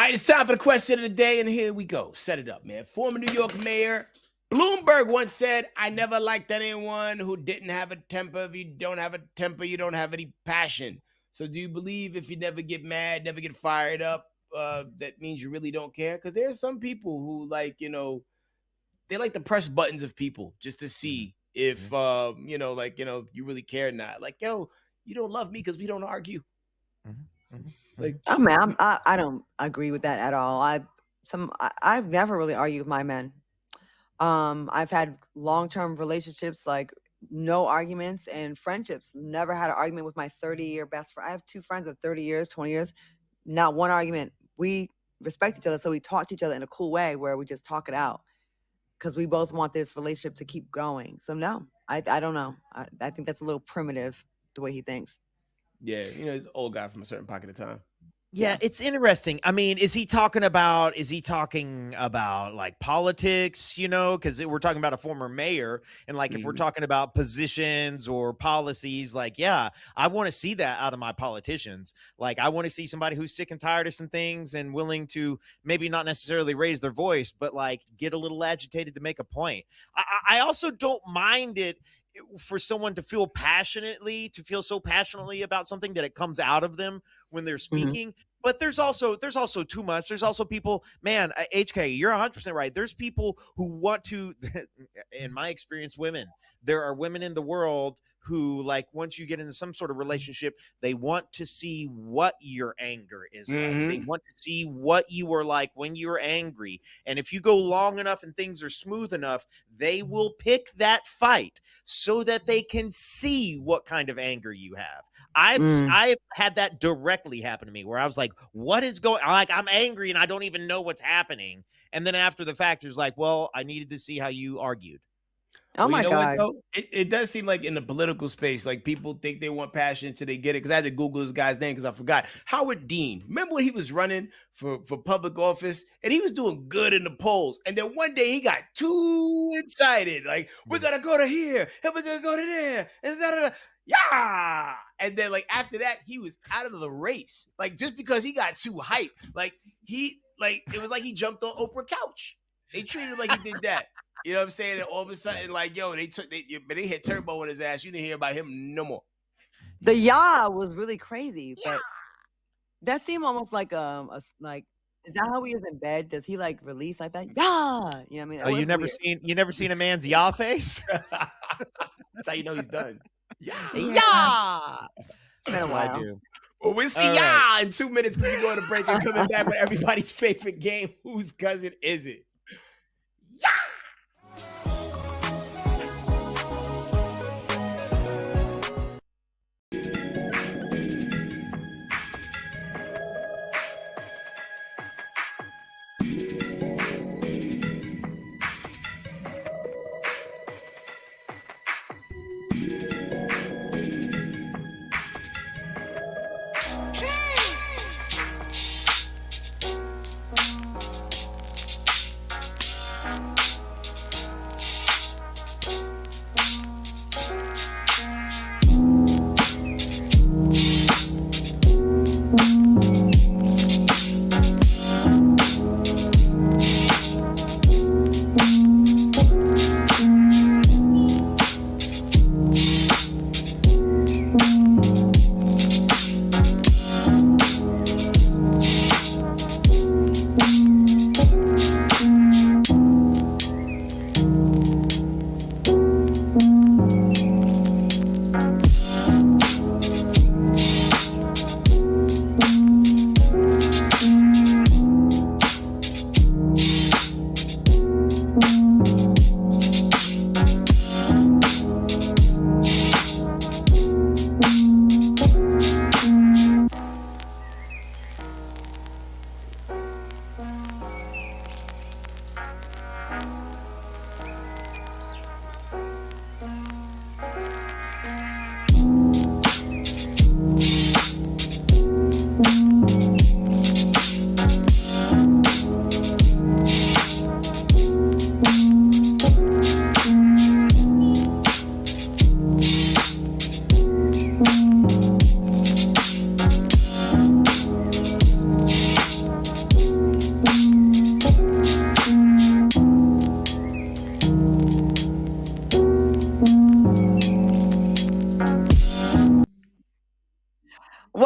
right, it's time for the question of the day, and here we go. Set it up, man. Former New York Mayor Bloomberg once said, I never liked anyone who didn't have a temper. If you don't have a temper, you don't have any passion. So do you believe if you never get mad, never get fired up, that means you really don't care? Because there are some people who they like to press buttons of people just to see if, you really care or not. Like, yo, you don't love me because we don't argue. Like, oh man, I don't agree with that at all. I've never really argued with my men. I've had long-term relationships, like no arguments, and friendships. Never had an argument with my 30-year best friend. I have 2 friends of 30 years, 20 years. Not one argument. We respect each other, so we talk to each other in a cool way where we just talk it out because we both want this relationship to keep going. So no, I don't know. I think that's a little primitive the way he thinks. Yeah, he's an old guy from a certain pocket of time. Yeah, it's interesting. I mean, is he talking about like politics, because we're talking about a former mayor, and like if we're talking about positions or policies, like, yeah, I want to see that out of my politicians. Like, I want to see somebody who's sick and tired of some things and willing to maybe not necessarily raise their voice, but like get a little agitated to make a point. I also don't mind it for someone to feel so passionately about something that it comes out of them when they're speaking. But there's also too much. There's also people, man, HK, you're 100% right. There's people who want to, in my experience, women. There are women in the world who, like, once you get into some sort of relationship, they want to see what your anger is like. They want to see what you were like when you were angry. And if you go long enough and things are smooth enough, they will pick that fight so that they can see what kind of anger you have. I've had that directly happen to me where I was like, what is going on? Like, I'm angry and I don't even know what's happening. And then after the fact, it's like, well, I needed to see how you argued. Oh my God. It does seem like in the political space, like people think they want passion until they get it. Because I had to Google this guy's name because I forgot. Howard Dean. Remember when he was running for public office and he was doing good in the polls. And then one day he got too excited. Like, we're going to go to here and we're going to go to there. And da-da-da. Yeah. And then like after that, he was out of the race. Like just because he got too hyped. Like it was like he jumped on Oprah couch. They treated him like he did that. You know what I'm saying? And all of a sudden, like, yo, they hit turbo on his ass. You didn't hear about him no more. The was really crazy, but that seemed almost like like, is that how he is in bed? Does he like release like that? Yeah, you know what I mean? Oh, you never seen a man's yaw face? That's how you know he's done. Yeah. That's what I do. Well, we'll see in 2 minutes because we're going to break and coming back with everybody's favorite game. Whose cousin is it? Yeah.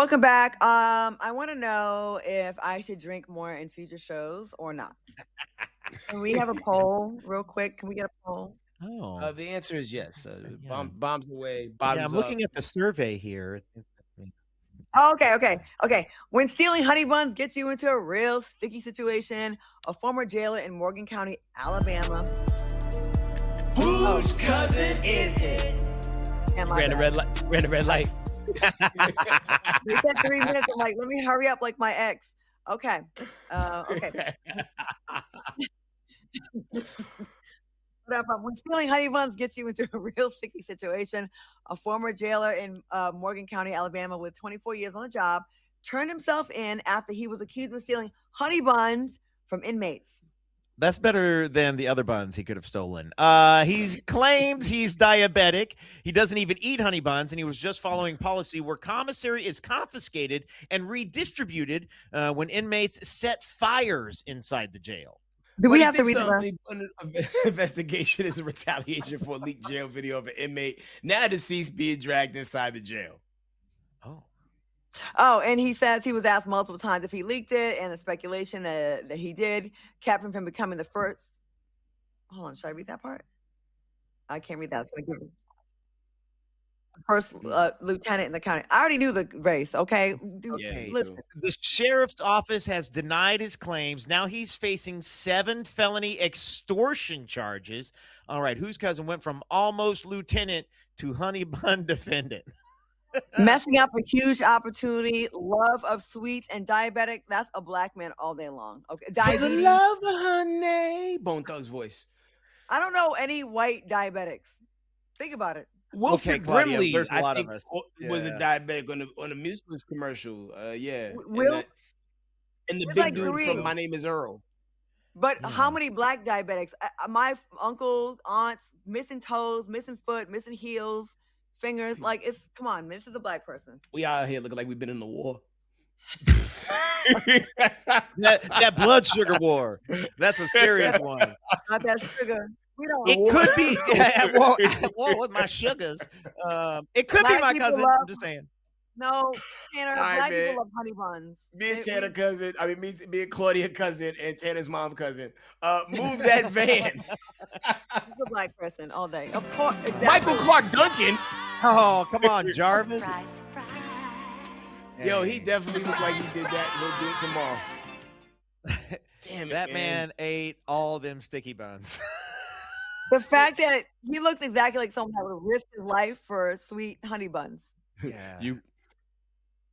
Welcome back. I want to know if I should drink more in future shows or not. Can we have a poll real quick? Can we get a poll? Oh, The answer is yes. yeah. Bombs away, Yeah, bottoms I'm looking up. at the survey here. Oh, okay. When stealing honey buns gets you into a real sticky situation, a former jailer in Morgan County, Alabama. Whose cousin is it? Ran a red light. Ran a red light. They said 3 minutes. I'm like, let me hurry up like my ex. Okay. Okay. When stealing honey buns gets you into a real sticky situation, a former jailer in Morgan County, Alabama, with 24 years on the job, turned himself in after he was accused of stealing honey buns from inmates. That's better than the other buns he could have stolen. He claims he's diabetic. He doesn't even eat honey buns, and he was just following policy where commissary is confiscated and redistributed when inmates set fires inside the jail. Do we have to read the investigation is a retaliation for a leaked jail video of an inmate now deceased being dragged inside the jail. Oh, and he says he was asked multiple times if he leaked it, and the speculation that he did kept him from becoming the first. Hold on, should I read that part? I can't read that. It's gonna give him first lieutenant in the county. I already knew the race. Okay, listen. The sheriff's office has denied his claims. Now he's facing 7 felony extortion charges. All right, whose cousin went from almost lieutenant to honey bun defendant? Messing up a huge opportunity, love of sweets, and diabetic. That's a black man all day long. Okay, For the diabetes. love of honey. Bone Thug's voice. I don't know any white diabetics. Think about it. Wilfred Claudia, Brimley, there's a lot I of think, us. was a Yeah. diabetic on the Mucilus commercial. Yeah. Will? And the It's big like dude Kareem. from My Name is Earl. But how many black diabetics? My uncles, aunts, missing toes, missing foot, missing heels, fingers. Like, it's, come on, this is a black person. We out here looking like we've been in the war. that blood sugar war. That's a serious one. Not that sugar. We don't. It could be at war with my sugars. It could be Black my people cousin. love- I'm just saying. No, Tanner, All right, black man. people love honey buns. Me and They- Tanner we- cousin. I mean, me and Claudia cousin and Tanner's mom cousin. Move that van. He's a black person all day. Of course, exactly. Michael Clark Duncan. Oh, come on, Jarvis. Yo, he definitely looked like he did that. He'll do it tomorrow. Damn it, That man ate all them sticky buns. The fact that he looks exactly like someone that would risk his life for sweet honey buns. Yeah. You.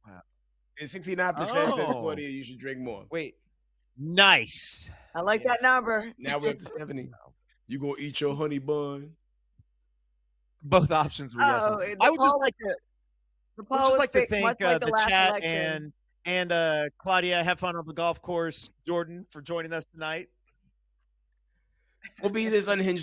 Wow. And 69% says Oh. Claudia, you should drink more. Wait. Nice. I like that number. Now we're up to 70. You gonna eat your honey bun? Both options were yes. Oh, the I would just poll- like to The I would poll just is like to fixed, thank much like the the last chat election. and Claudia. Have fun on the golf course. Jordan for joining us tonight. We'll be this unhinged